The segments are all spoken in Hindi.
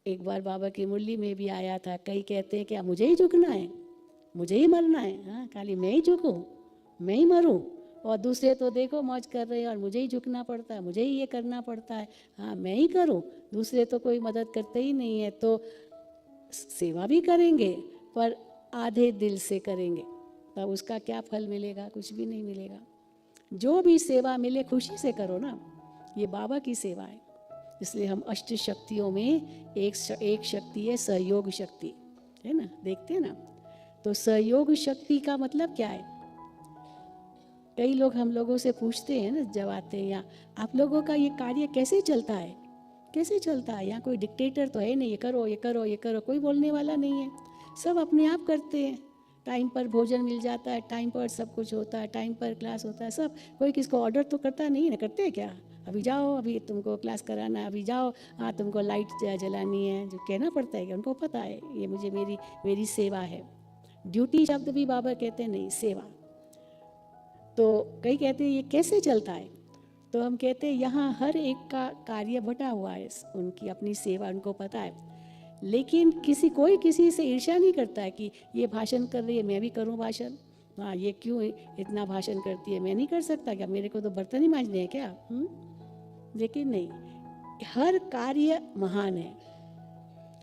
एक बार बाबा की मुरली में भी आया था, कई कहते हैं क्या मुझे ही झुकना है, मुझे ही मरना है, हाँ खाली मैं ही झुकूं, मैं ही मरूं, और दूसरे तो देखो मौज कर रहे हैं और मुझे ही झुकना पड़ता है, मुझे ही ये करना पड़ता है, हाँ मैं ही करूं, दूसरे तो कोई मदद करते ही नहीं है। तो सेवा भी करेंगे पर आधे दिल से करेंगे, तब उसका क्या फल मिलेगा? कुछ भी नहीं मिलेगा। जो भी सेवा मिले खुशी से करो ना, ये बाबा की सेवा है। इसलिए हम अष्ट शक्तियों में एक शक्ति है सहयोग शक्ति, है ना, देखते हैं ना। तो सहयोग शक्ति का मतलब क्या है? कई लोग हम लोगों से पूछते हैं ना जब आते हैं, या आप लोगों का ये कार्य कैसे चलता है, कैसे चलता है? यहाँ कोई डिक्टेटर तो है नहीं, ये करो ये करो ये करो, कोई बोलने वाला नहीं है, सब अपने आप करते हैं। टाइम पर भोजन मिल जाता है, टाइम पर सब कुछ होता है, टाइम पर क्लास होता है, सब, कोई किसको ऑर्डर तो करता नहीं है ना, करते हैं क्या? अभी जाओ, अभी तुमको क्लास कराना है, अभी जाओ, हाँ तुमको लाइट जलानी है, जो कहना पड़ता है कि उनको पता है ये मुझे मेरी सेवा है। ड्यूटी शब्द भी बाबा कहते हैं नहीं, सेवा। तो कई कहते हैं ये कैसे चलता है, तो हम कहते हैं यहाँ हर एक का कार्य बटा हुआ है, उनकी अपनी सेवा उनको पता है। लेकिन कोई किसी से ईर्ष्या नहीं करता है कि ये भाषण कर रही है मैं भी करूँ भाषण, हाँ ये क्यों इतना भाषण करती है, मैं नहीं कर सकता क्या, मेरे को तो बर्तन ही मांजने हैं क्या? लेकिन नहीं, हर कार्य महान है,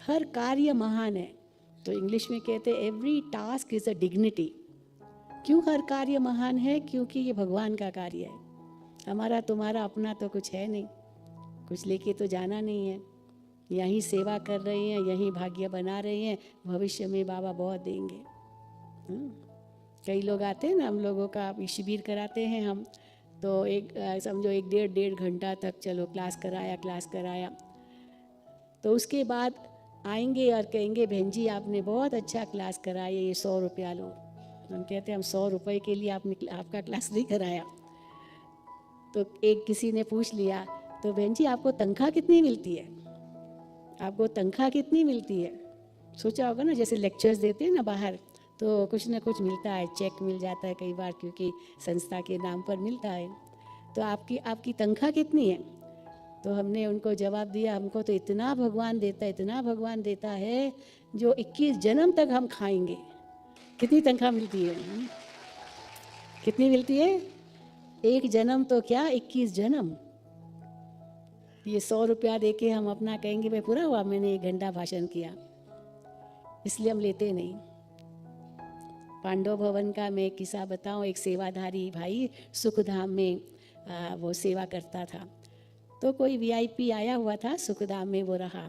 हर कार्य महान है। तो इंग्लिश में कहते हैं every task is a dignity. क्यों हर कार्य महान है? क्योंकि ये भगवान का कार्य है, हमारा तुम्हारा अपना तो कुछ है नहीं, कुछ लेके तो जाना नहीं है, यहीं सेवा कर रहे हैं, यहीं भाग्य बना रहे हैं, भविष्य में बाबा बहुत देंगे। कई लोग आते हैं ना, हम लोगों का शिविर कराते हैं हम, तो एक समझो 1-1.5 घंटा तक चलो क्लास कराया, तो उसके बाद आएंगे और कहेंगे बहन जी आपने बहुत अच्छा क्लास कराया, ये 100 रुपया लो। हम कहते हैं हम 100 रुपये के लिए आपका क्लास नहीं कराया। तो एक किसी ने पूछ लिया, तो बहन जी आपको तनख्वाह कितनी मिलती है, आपको तनख्वाह कितनी मिलती है? सोचा होगा ना, जैसे लेक्चर्स देते हैं ना बाहर, तो कुछ ना कुछ मिलता है, चेक मिल जाता है कई बार, क्योंकि संस्था के नाम पर मिलता है। तो आपकी तनख्वाह कितनी है? तो हमने उनको जवाब दिया हमको तो इतना भगवान देता है जो 21 जन्म तक हम खाएंगे। कितनी तनख्वाह मिलती है? कितनी मिलती है? 1 जन्म तो क्या 21 जन्म। ये 100 रुपया दे के हम अपना कहेंगे भाई पूरा हुआ, मैंने 1 घंटा भाषण किया, इसलिए हम लेते नहीं। पांडव भवन का मैं किस्सा बताऊं, एक सेवाधारी भाई सुखधाम में वो सेवा करता था, तो कोई वीआईपी आया हुआ था सुखधाम में, वो रहा,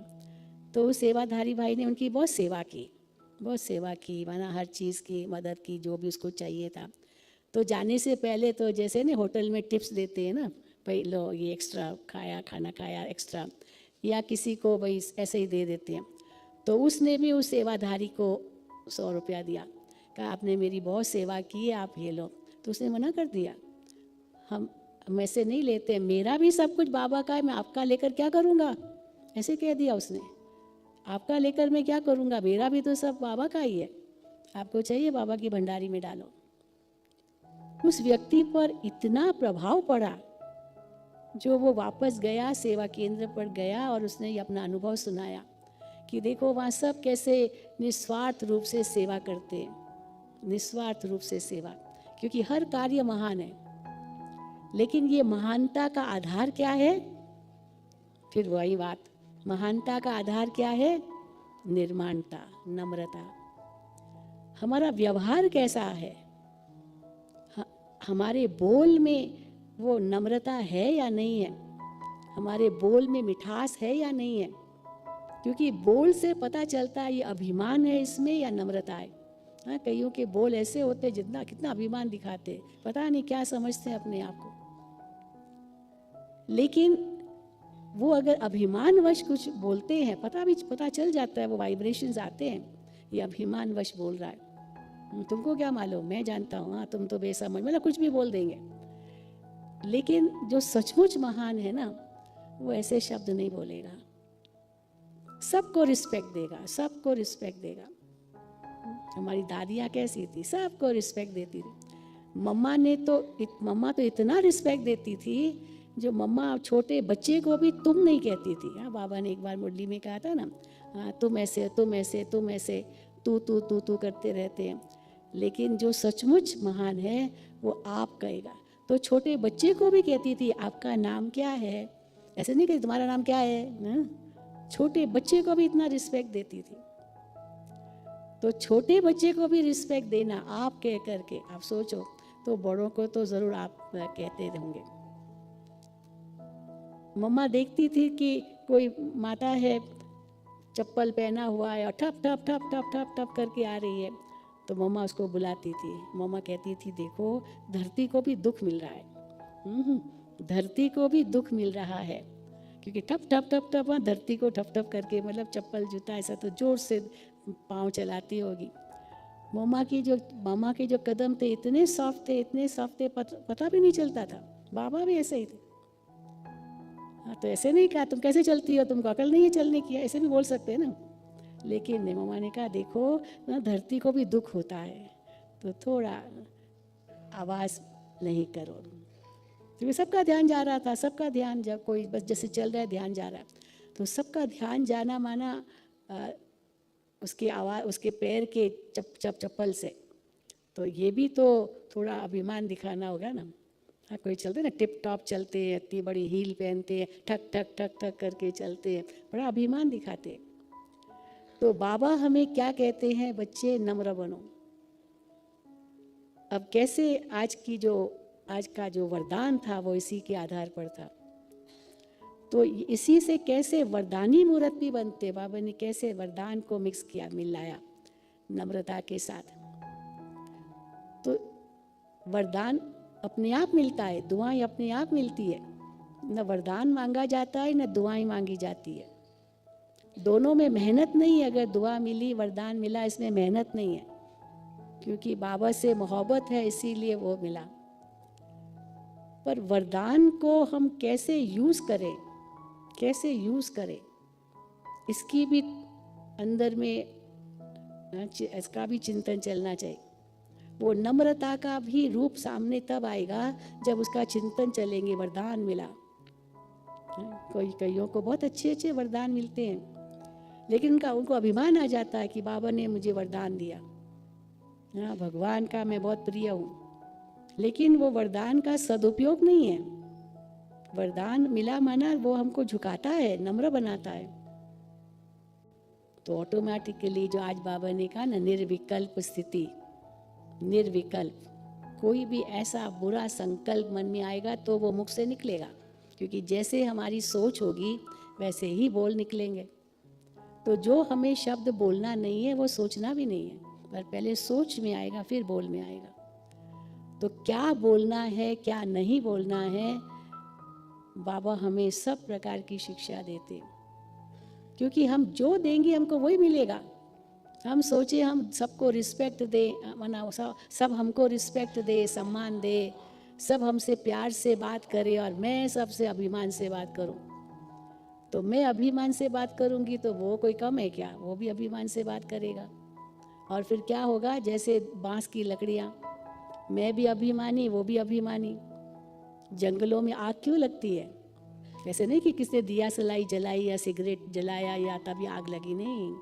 तो उस सेवाधारी भाई ने उनकी बहुत सेवा की, माना हर चीज़ की मदद की जो भी उसको चाहिए था। तो जाने से पहले तो जैसे ना होटल में टिप्स देते हैं ना, भाई लो ये एक्स्ट्रा खाना खाया एक्स्ट्रा, या किसी को भाई ऐसे ही दे देते हैं। तो उसने भी उस सेवाधारी को 100 रुपया दिया, कहा आपने मेरी बहुत सेवा की है, आप ये लो। तो उसने मना कर दिया, हम ऐसे नहीं लेते, मेरा भी सब कुछ बाबा का है, मैं आपका लेकर क्या करूँगा, ऐसे कह दिया उसने। आपका लेकर मैं क्या करूँगा, मेरा भी तो सब बाबा का ही है, आपको चाहिए बाबा की भंडारी में डालो। उस व्यक्ति पर इतना प्रभाव पड़ा, जो वो वापस गया सेवा केंद्र पर गया और उसने ये अपना अनुभव सुनाया कि देखो वहाँ सब कैसे निस्वार्थ रूप से सेवा करते हैं, निस्वार्थ रूप से सेवा, क्योंकि हर कार्य महान है। लेकिन ये महानता का आधार क्या है? फिर वही बात, महानता का आधार क्या है? निर्माणता, नम्रता। हमारा व्यवहार कैसा है, हमारे बोल में वो नम्रता है या नहीं है, हमारे बोल में मिठास है या नहीं है, क्योंकि बोल से पता चलता है ये अभिमान है इसमें या नम्रता है। हाँ, कईयों के बोल ऐसे होते हैं कितना अभिमान दिखाते, पता नहीं क्या समझते हैं अपने आप को। लेकिन वो अगर अभिमानवश कुछ बोलते हैं, पता चल जाता है, वो वाइब्रेशंस आते हैं, ये अभिमानवश बोल रहा है, तुमको क्या मालूम, मैं जानता हूँ, हाँ तुम तो बेसमझ, मतलब कुछ भी बोल देंगे। लेकिन जो सचमुच महान है ना, वो ऐसे शब्द नहीं बोलेगा, सबको रिस्पेक्ट देगा, सबको रिस्पेक्ट देगा। हमारी दादियाँ कैसी थी, सबको रिस्पेक्ट देती थी। मम्मा तो इतना रिस्पेक्ट देती थी, जो मम्मा छोटे बच्चे को भी तुम नहीं कहती थी। हाँ, बाबा ने एक बार मुरली में कहा था ना, हाँ तुम ऐसे तुम ऐसे तुम ऐसे, तू करते रहते हैं। लेकिन जो सचमुच महान है वो आप कहेगा। तो छोटे बच्चे को भी कहती थी आपका नाम क्या है, ऐसे नहीं कहती तुम्हारा नाम क्या है ना? छोटे बच्चे को भी इतना रिस्पेक्ट देती थी। तो छोटे बच्चे को भी रिस्पेक्ट देना आप कह करके, आप सोचो, तो बड़ों को तो जरूर आप कहते होंगे। मम्मा देखती थी कि कोई माता है चप्पल पहना हुआ है और ठप ठप ठप ठप ठप ठप करके आ रही है, तो मम्मा उसको बुलाती थी। मम्मा कहती थी देखो धरती को भी दुख मिल रहा है, धरती को भी दुख मिल रहा है, क्योंकि ठप ठप ठप ठप धरती को ठप ठप करके, मतलब चप्पल जूता ऐसा तो जोर से पाँव चलाती होगी। मम्मा के जो कदम थे इतने सॉफ्ट थे, इतने सॉफ्ट थे, पता भी नहीं चलता था। बाबा भी ऐसे ही थे। हाँ, तो ऐसे नहीं कहा तुम कैसे चलती हो, तुमको अकल नहीं है चलने की, ऐसे भी बोल सकते हैं ना। लेकिन मम्मा ने कहा देखो ना, धरती को भी दुख होता है, तो थोड़ा आवाज़ नहीं करो, क्योंकि सबका ध्यान जा रहा था। सबका ध्यान, जब कोई बस जैसे चल रहा है ध्यान जा रहा है, तो सबका ध्यान जाना माना उसकी आवाज़, उसके पैर के चप्पल से, तो ये भी तो थोड़ा अभिमान दिखाना होगा ना। हाँ, कोई चलते ना टिप टॉप चलते हैं, इतनी बड़ी हील पहनते हैं, ठक ठक ठक ठक करके चलते हैं, बड़ा अभिमान दिखाते हैं। तो बाबा हमें क्या कहते हैं, बच्चे नम्र बनो। अब कैसे आज का जो वरदान था वो इसी के आधार पर था। तो इसी से कैसे वरदानी मूर्त भी बनते, बाबा ने कैसे वरदान को मिक्स किया, मिलाया नम्रता के साथ। तो वरदान अपने आप मिलता है, दुआएं अपने आप मिलती है, न वरदान मांगा जाता है न दुआएं मांगी जाती है। दोनों में मेहनत नहीं है। अगर दुआ मिली वरदान मिला, इसमें मेहनत नहीं है, क्योंकि बाबा से मोहब्बत है इसीलिए वो मिला। पर वरदान को हम कैसे यूज़ करें, कैसे यूज़ करें, इसकी भी अंदर में इसका भी चिंतन चलना चाहिए। वो नम्रता का भी रूप सामने तब आएगा जब उसका चिंतन चलेंगे। वरदान मिला, कईयों को बहुत अच्छे अच्छे वरदान मिलते हैं, लेकिन उनको अभिमान आ जाता है कि बाबा ने मुझे वरदान दिया, हाँ भगवान का मैं बहुत प्रिय हूँ, लेकिन वो वरदान का सदुपयोग नहीं है। वरदान मिला माना वो हमको झुकाता है, नम्र बनाता है। तो ऑटोमेटिकली जो आज बाबा ने कहा ना, निर्विकल्प स्थिति, निर्विकल्प, कोई भी ऐसा बुरा संकल्प मन में आएगा तो वो मुख से निकलेगा, क्योंकि जैसे हमारी सोच होगी वैसे ही बोल निकलेंगे। तो जो हमें शब्द बोलना नहीं है वो सोचना भी नहीं है, पर पहले सोच में आएगा फिर बोल में आएगा। तो क्या बोलना है क्या नहीं बोलना है, बाबा हमें सब प्रकार की शिक्षा देते हैं, क्योंकि हम जो देंगे हमको वही मिलेगा। हम सोचे हम सबको रिस्पेक्ट दे, मना सब हमको रिस्पेक्ट दे, सम्मान दे, सब हमसे प्यार से बात करे, और मैं सबसे अभिमान से बात करूं। तो मैं अभिमान से बात करूंगी तो वो कोई कम है क्या, वो भी अभिमान से बात करेगा। और फिर क्या होगा, जैसे बांस की लकड़ियाँ, मैं भी अभिमानी वो भी अभिमानी। जंगलों में आग क्यों लगती है, ऐसे नहीं कि किसने दिया सलाई जलाई या सिगरेट जलाया या तभी आग लगी, नहीं।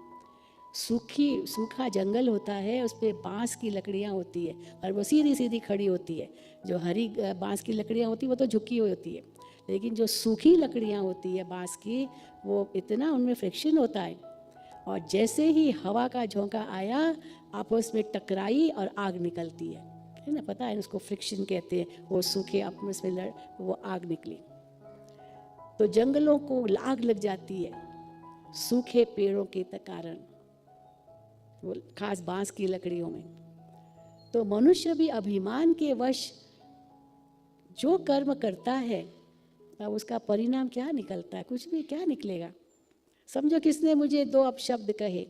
सूखा जंगल होता है, उस पर बांस की लकड़ियाँ होती है और वो सीधी सीधी खड़ी होती है। जो हरी बांस की लकड़ियाँ होती है वो तो झुकी हुई होती है, लेकिन जो सूखी लकड़ियाँ होती है बांस की, वो इतना उनमें फ्रिक्शन होता है, और जैसे ही हवा का झोंका आया आपस में टकराई और आग निकलती है ना, पता है उसको फ्रिक्शन कहते हैं। वो सूखे आपस में वो आग निकली, तो जंगलों को आग लग जाती है सूखे पेड़ों के कारण, वो खास बांस की लकड़ियों में। तो मनुष्य भी अभिमान के वश जो कर्म करता है, अब उसका परिणाम क्या निकलता है, कुछ भी क्या निकलेगा। समझो किसने मुझे 2 अपशब्द कहे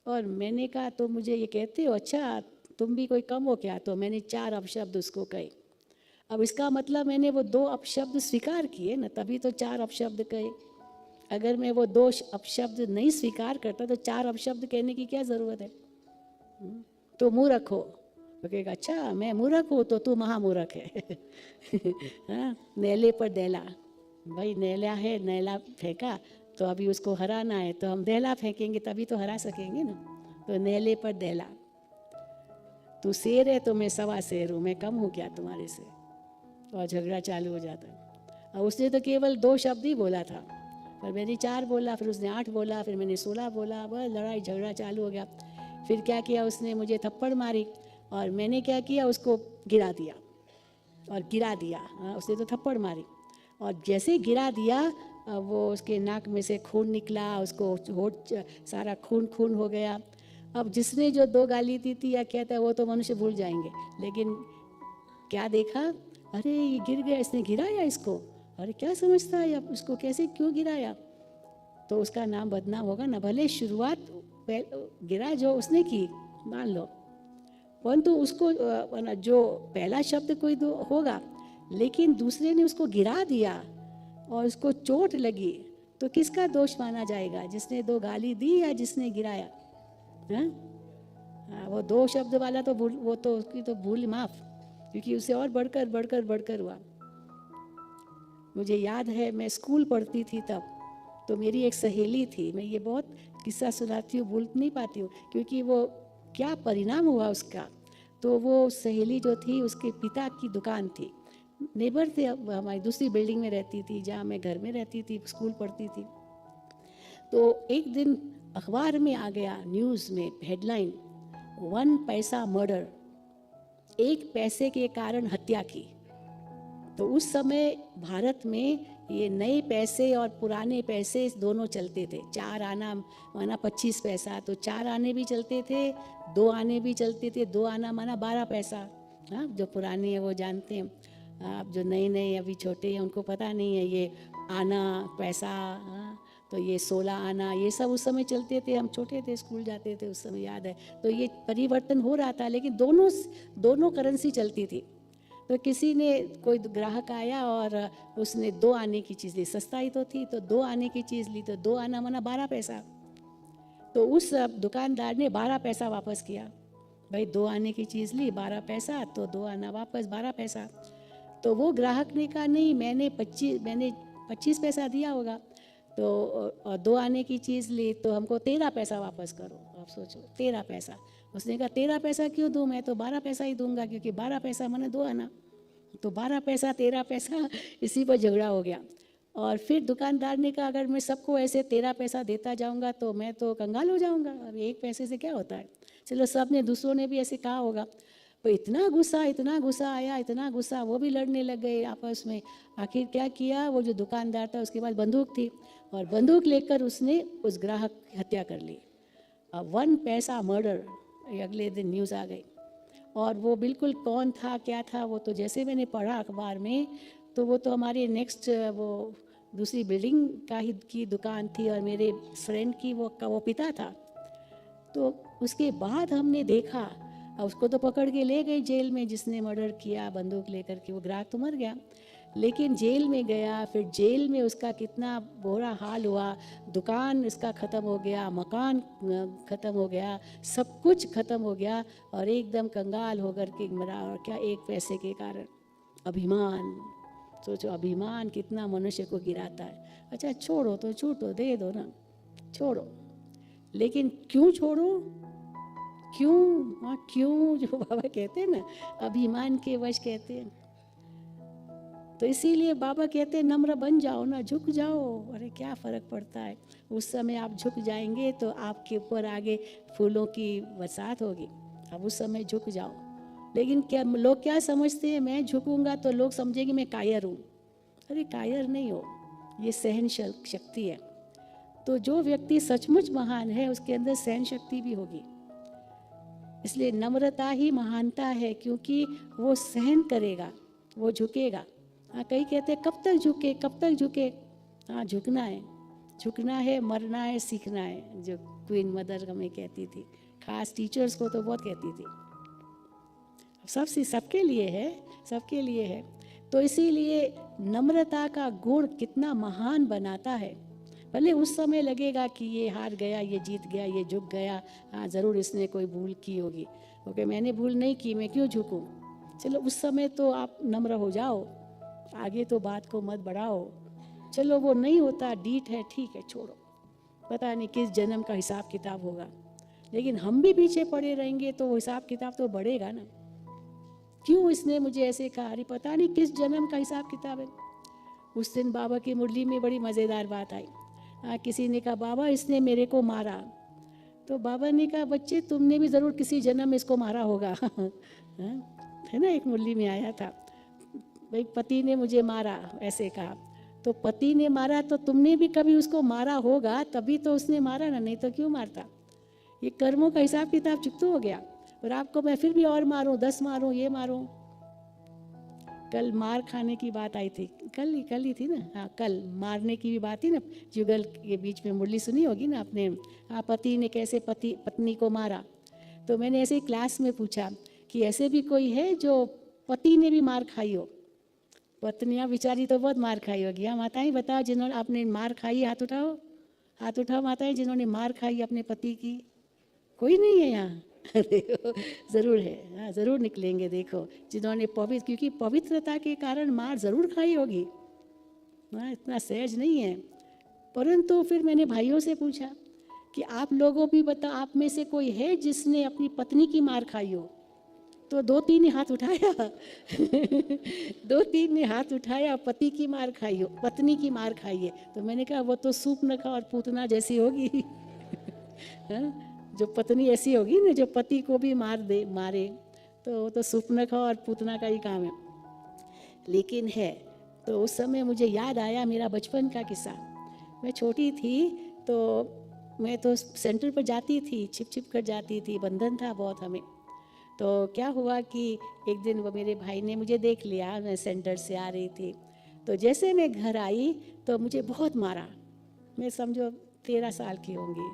और मैंने कहा तो मुझे ये कहते हो, अच्छा तुम भी कोई कम हो क्या, तो मैंने 4 अपशब्द उसको कहे। अब इसका मतलब मैंने वो 2 अपशब्द स्वीकार किए ना, तभी तो 4 अपशब्द कहे। अगर मैं वो 2 अपशब्द नहीं स्वीकार करता तो 4 अपशब्द कहने की क्या ज़रूरत है। तो मुँह रखो, तो कहेगा अच्छा मैं मूर्ख हूँ तो तू महामूर्ख है। हाँ, नेले पर देला, भाई नेला है, नेला फेंका तो अभी उसको हराना है, तो हम देला फेंकेंगे तभी तो हरा सकेंगे ना। तो नेले पर देला, तू शेर है तो मैं सवा शेर हूँ, मैं कम हूँ क्या तुम्हारे से, और झगड़ा चालू हो जाता है। और उसने तो केवल 2 शब्द ही बोला था, पर मैंने 4 बोला, फिर उसने 8 बोला, फिर मैंने 16 बोला, बस लड़ाई झगड़ा चालू हो गया। फिर क्या किया उसने, मुझे थप्पड़ मारी और मैंने क्या किया, उसको गिरा दिया और गिरा दिया। हाँ, उसने तो थप्पड़ मारी और जैसे गिरा दिया वो उसके नाक में से खून निकला, उसको होठ सारा खून खून हो गया। अब जिसने जो 2 गाली दी थी या कहता है वो तो मनुष्य भूल जाएंगे, लेकिन क्या देखा, अरे ये गिर गया, इसने गिराया इसको, अरे क्या समझता है अब इसको, कैसे क्यों गिराया, तो उसका नाम बदनाम होगा ना। भले शुरुआत गिरा जो उसने की मान लो, परंतु उसको जो पहला शब्द कोई तो होगा, लेकिन दूसरे ने उसको गिरा दिया और उसको चोट लगी, तो किसका दोष माना जाएगा, जिसने 2 गाली दी या जिसने गिराया? हाँ, वो 2 शब्द वाला तो वो तो उसकी तो भूल माफ, क्योंकि उसे और बढ़कर बढ़कर बढ़कर हुआ। मुझे याद है मैं स्कूल पढ़ती थी तब, तो मेरी एक सहेली थी, मैं ये बहुत किस्सा सुनाती हूँ, भूल नहीं पाती हूँ, क्योंकि वो क्या परिणाम हुआ उसका। तो वो सहेली जो थी उसके पिता की दुकान थी, नेबर थे, हमारी दूसरी बिल्डिंग में रहती थी जहाँ मैं घर में रहती थी, स्कूल पढ़ती थी। तो एक दिन अखबार में आ गया, न्यूज़ में हेडलाइन, 1 पैसा मर्डर, 1 पैसे के कारण हत्या की। तो उस समय भारत में ये नए पैसे और पुराने पैसे दोनों चलते थे। 4 आना माना 25 पैसा, तो 4 आने भी चलते थे, 2 आने भी चलते थे, 2 आना माना 12 पैसा। हाँ, जो पुराने हैं वो जानते हैं, आप जो नए नए अभी छोटे हैं उनको पता नहीं है ये आना पैसा। हाँ, तो ये 16 आना, ये सब उस समय चलते थे, हम छोटे थे, स्कूल जाते थे उस समय, याद है। तो ये परिवर्तन हो रहा था, लेकिन दोनों करेंसी चलती थी। तो किसी ने, कोई ग्राहक आया और उसने 2 आने की चीज़ ली, सस्ता ही तो थी, तो 2 आने की चीज़ ली, तो 2 आना माना 12 पैसा। तो उस दुकानदार ने 12 पैसा वापस किया, भाई 2 आने की चीज़ ली 12 पैसा, तो 2 आना वापस 12 पैसा। तो वो ग्राहक ने कहा नहीं, मैंने 25 पैसा दिया होगा, तो और 2 आने की चीज़ ली, तो हमको 13 पैसा वापस करो। आप सोचो 13 पैसा। उसने कहा 13 पैसा क्यों दूँ, मैं तो 12 पैसा ही दूंगा, क्योंकि 12 पैसा मैंने 2 आना। तो 12 पैसा 13 पैसा, इसी पर झगड़ा हो गया। और फिर दुकानदार ने कहा अगर मैं सबको ऐसे 13 पैसा देता जाऊंगा तो मैं तो कंगाल हो जाऊंगा, अब 1 पैसे से क्या होता है। चलो सब ने, दूसरों ने भी ऐसे कहा होगा, तो इतना गुस्सा आया, इतना गुस्सा, वो भी लड़ने लग गए आपस में। आखिर क्या किया, वो जो दुकानदार था उसके पास बंदूक थी, और बंदूक लेकर उसने उस ग्राहक की हत्या कर ली। 1 पैसा मर्डर, अगले दिन न्यूज़ आ गई। और वो बिल्कुल कौन था क्या था, वो तो जैसे मैंने पढ़ा अखबार में, तो वो तो हमारे नेक्स्ट वो दूसरी बिल्डिंग का ही की दुकान थी, और मेरे फ्रेंड की वो पिता था। तो उसके बाद हमने देखा, उसको तो पकड़ के ले गए जेल में, जिसने मर्डर किया बंदूक लेकर के, वो ग्राहक तो मर गया, लेकिन जेल में गया। फिर जेल में उसका कितना बुरा हाल हुआ, दुकान इसका ख़त्म हो गया, मकान ख़त्म हो गया, सब कुछ ख़त्म हो गया, और एकदम कंगाल होकर के मरा। और क्या, 1 पैसे के कारण। अभिमान, सोचो अभिमान कितना मनुष्य को गिराता है। अच्छा छोड़ो तो छूटो, दे दो ना, छोड़ो, लेकिन क्यों छोड़ो, क्यों? हाँ क्यों, जो बाबा कहते हैं ना, अभिमान के वश कहते हैं। तो इसीलिए बाबा कहते हैं नम्र बन जाओ ना, झुक जाओ। अरे क्या फ़र्क पड़ता है, उस समय आप झुक जाएंगे तो आपके ऊपर आगे फूलों की बरसात होगी। अब उस समय झुक जाओ। लेकिन क्या लोग क्या समझते हैं, मैं झुकूंगा तो लोग समझेंगे मैं कायर हूँ। अरे कायर नहीं हो, ये सहन शक्ति है। तो जो व्यक्ति सचमुच महान है उसके अंदर सहन शक्ति भी होगी। इसलिए नम्रता ही महानता है, क्योंकि वो सहन करेगा, वो झुकेगा। हाँ, कई कहते हैं कब तक झुके, कब तक झुके। हाँ, झुकना है, झुकना है, मरना है, सीखना है, जो क्वीन मदर हमें कहती थी, खास टीचर्स को तो बहुत कहती थी। सबके लिए है, सबके लिए है। तो इसीलिए नम्रता का गुण कितना महान बनाता है। भले उस समय लगेगा कि ये हार गया, ये जीत गया, ये झुक गया, हाँ ज़रूर इसने कोई भूल की होगी, ओके मैंने भूल नहीं की, मैं क्यों झुकूं। चलो उस समय तो आप नम्र हो जाओ, आगे तो बात को मत बढ़ाओ। चलो वो नहीं होता, डीठ है, ठीक है, छोड़ो, पता नहीं किस जन्म का हिसाब किताब होगा। लेकिन हम भी पीछे पड़े रहेंगे तो वो हिसाब किताब तो बढ़ेगा ना। क्यों इसने मुझे ऐसे कहा, अरे पता नहीं किस जन्म का हिसाब किताब है। उस दिन बाबा की मुरली में बड़ी मज़ेदार बात आई। किसी ने कहा बाबा इसने मेरे को मारा, तो बाबा ने कहा बच्चे तुमने भी ज़रूर किसी जन्म में इसको मारा होगा। है ना, एक मुरली में आया था, भाई पति ने मुझे मारा, ऐसे कहा। तो पति ने मारा तो तुमने भी कभी उसको मारा होगा, तभी तो उसने मारा ना, नहीं तो क्यों मारता। ये कर्मों का हिसाब किताब चुकता हो गया। और आपको मैं फिर भी और मारूं, 10 मारूं, ये मारूं। कल मार खाने की बात आई थी, कल ही थी ना, हाँ कल मारने की भी बात थी ना, जुगल के बीच में मुरली सुनी होगी ना आपने। हाँ, पति ने कैसे पत्नी को मारा। तो मैंने ऐसे ही क्लास में पूछा कि ऐसे भी कोई है जो पति ने भी मार खाई हो। पत्नियाँ बेचारी तो बहुत मार खाई होगी। हाँ माताएं बताओ, जिन्होंने आपने मार खाई, हाथ उठाओ, हाथ उठाओ माताएं जिन्होंने मार खाई अपने पति की। कोई नहीं है यहाँ? अरे ज़रूर है, हाँ ज़रूर निकलेंगे। देखो जिन्होंने क्योंकि पवित्रता के कारण मार ज़रूर खाई होगी, हाँ इतना सहज नहीं है। परंतु फिर मैंने भाइयों से पूछा कि आप लोगों भी बताओ, आप में से कोई है जिसने अपनी पत्नी की मार खाई हो? तो 2-3 ने हाथ उठाया। 2-3 ने हाथ उठाया, पति की मार खाई हो, पत्नी की मार खाई है। तो मैंने कहा वो तो सूपनखा और पूतना जैसी होगी। जो पत्नी ऐसी होगी ना, जो पति को भी मारे, तो वो तो सूपनखा और पूतना का ही काम है। लेकिन है, तो उस समय मुझे याद आया मेरा बचपन का किस्सा। मैं छोटी थी तो मैं तो सेंटर पर जाती थी, छिप कर जाती थी, बंधन था बहुत हमें। तो क्या हुआ कि एक दिन वो मेरे भाई ने मुझे देख लिया, मैं सेंटर से आ रही थी। तो जैसे मैं घर आई तो मुझे बहुत मारा। मैं समझो 13 साल की होंगी।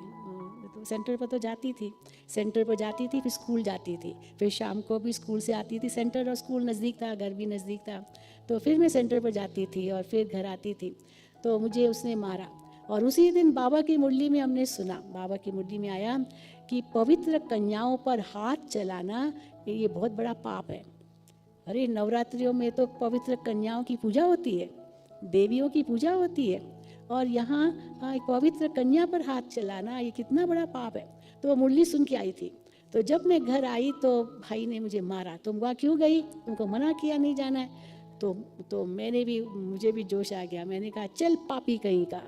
तो सेंटर पर तो जाती थी, सेंटर पर जाती थी, फिर स्कूल जाती थी, फिर शाम को भी स्कूल से आती थी। सेंटर और स्कूल नज़दीक था, घर भी नज़दीक था, तो फिर मैं सेंटर पर जाती थी और फिर घर आती थी। तो मुझे उसने मारा। और उसी दिन बाबा की मुरली में हमने सुना, बाबा की मुरली में आया कि पवित्र कन्याओं पर हाथ चलाना ये बहुत बड़ा पाप है। अरे नवरात्रियों में तो पवित्र कन्याओं की पूजा होती है, देवियों की पूजा होती है, और यहाँ एक पवित्र कन्या पर हाथ चलाना ये कितना बड़ा पाप है। तो वो मुरली सुन के आई थी। तो जब मैं घर आई तो भाई ने मुझे मारा, तुम वहाँ क्यों गई, तुमको मना किया नहीं जाना है। तो मुझे भी जोश आ गया। मैंने कहा चल पापी कहीं का।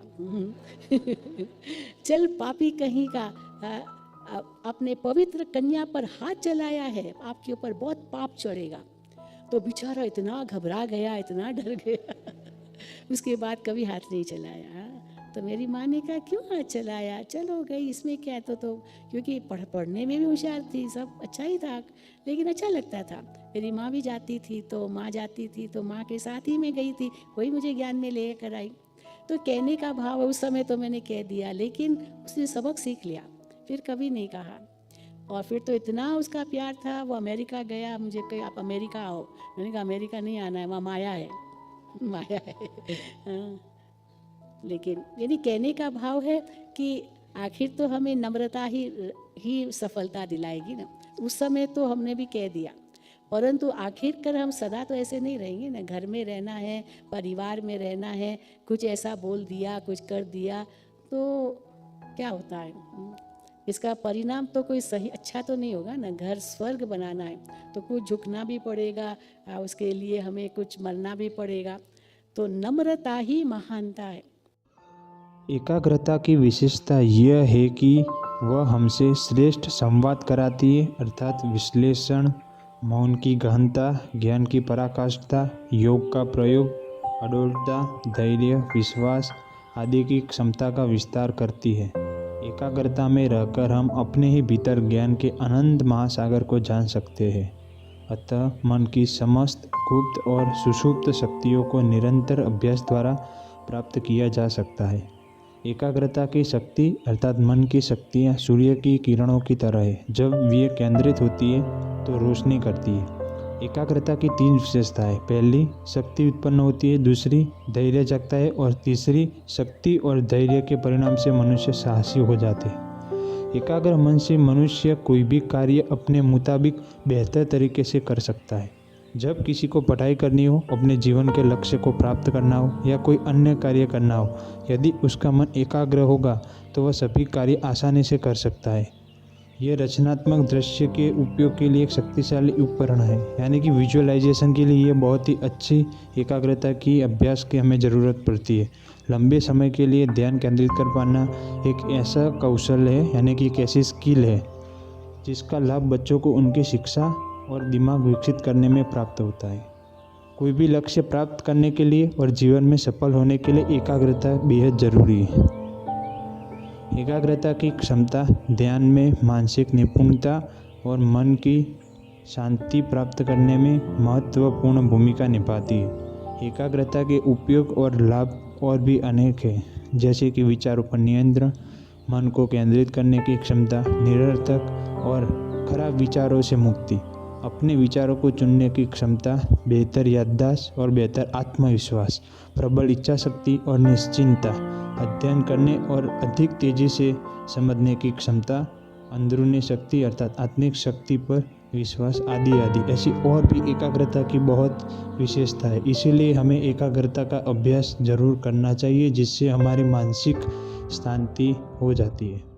चल पापी कहीं का, अपने पवित्र कन्या पर हाथ चलाया है, आपके ऊपर बहुत पाप चढ़ेगा। तो बेचारा इतना घबरा गया, इतना डर गया। उसके बाद कभी हाथ नहीं चलाया। तो मेरी माँ ने कहा क्यों हाथ चलाया, चलो गई, इसमें क्या है। तो क्योंकि पढ़ने में भी होशियार थी, सब अच्छा ही था, लेकिन अच्छा लगता था। मेरी माँ भी जाती थी, तो माँ जाती थी तो माँ के साथ ही मैं गई थी, वही मुझे ज्ञान में ले कर आई। तो कहने का भाव उस समय तो मैंने कह दिया, लेकिन उसने सबक सीख लिया, फिर कभी नहीं कहा। और फिर तो इतना उसका प्यार था, वो अमेरिका गया, मुझे कहा आप अमेरिका आओ। मैंने कहा अमेरिका नहीं आना है, वहाँ माया है, माया है। हाँ। लेकिन यानी कहने का भाव है कि आखिर तो हमें नम्रता ही सफलता दिलाएगी ना। उस समय तो हमने भी कह दिया, परंतु आखिर कर हम सदा तो ऐसे नहीं रहेंगे ना। घर में रहना है, परिवार में रहना है, कुछ ऐसा बोल दिया, कुछ कर दिया तो क्या होता है, इसका परिणाम तो कोई सही अच्छा तो नहीं होगा ना। घर स्वर्ग बनाना है तो कुछ झुकना भी पड़ेगा, उसके लिए हमें कुछ मरना भी पड़ेगा। तो नम्रता ही महानता है। एकाग्रता की विशेषता यह है कि वह हमसे श्रेष्ठ संवाद कराती है, अर्थात विश्लेषण, मौन की गहनता, ज्ञान की पराकाष्ठा, योग का प्रयोग, अडोलता, धैर्य, विश्वास आदि की क्षमता का विस्तार करती है। एकाग्रता में रहकर हम अपने ही भीतर ज्ञान के अनंत महासागर को जान सकते हैं। अतः मन की समस्त गुप्त और सुषुप्त शक्तियों को निरंतर अभ्यास द्वारा प्राप्त किया जा सकता है। एकाग्रता की शक्ति अर्थात मन की शक्तियाँ सूर्य की किरणों की तरह है। जब वे केंद्रित होती है तो रोशनी करती है। एकाग्रता की 3 विशेषताएं। पहली, शक्ति उत्पन्न होती है। दूसरी, धैर्य जगता है। और तीसरी, शक्ति और धैर्य के परिणाम से मनुष्य साहसी हो जाते हैं। एकाग्र मन से मनुष्य कोई भी कार्य अपने मुताबिक बेहतर तरीके से कर सकता है। जब किसी को पढ़ाई करनी हो, अपने जीवन के लक्ष्य को प्राप्त करना हो या कोई अन्य कार्य करना हो, यदि उसका मन एकाग्र होगा तो वह सभी कार्य आसानी से कर सकता है। ये रचनात्मक दृश्य के उपयोग के लिए एक शक्तिशाली उपकरण है, यानी कि विजुअलाइजेशन के लिए ये बहुत ही अच्छी एकाग्रता की अभ्यास की हमें ज़रूरत पड़ती है। लंबे समय के लिए ध्यान केंद्रित कर पाना एक ऐसा कौशल है, यानी कि एक ऐसी स्किल है जिसका लाभ बच्चों को उनकी शिक्षा और दिमाग विकसित करने में प्राप्त होता है। कोई भी लक्ष्य प्राप्त करने के लिए और जीवन में सफल होने के लिए एकाग्रता बेहद ज़रूरी है। एकाग्रता की क्षमता ध्यान में मानसिक निपुणता और मन की शांति प्राप्त करने में महत्वपूर्ण भूमिका निभाती है। एकाग्रता के उपयोग और लाभ और भी अनेक हैं, जैसे कि विचारों पर नियंत्रण, मन को केंद्रित करने की क्षमता, निरर्थक और खराब विचारों से मुक्ति, अपने विचारों को चुनने की क्षमता, बेहतर याददाश्त और बेहतर आत्मविश्वास, प्रबल इच्छा शक्ति और निश्चिंतता, अध्ययन करने और अधिक तेजी से समझने की क्षमता, अंदरूनी शक्ति अर्थात आत्मिक शक्ति पर विश्वास आदि आदि। ऐसी और भी एकाग्रता की बहुत विशेषता है। इसीलिए हमें एकाग्रता का अभ्यास जरूर करना चाहिए, जिससे हमारी मानसिक शांति हो जाती है।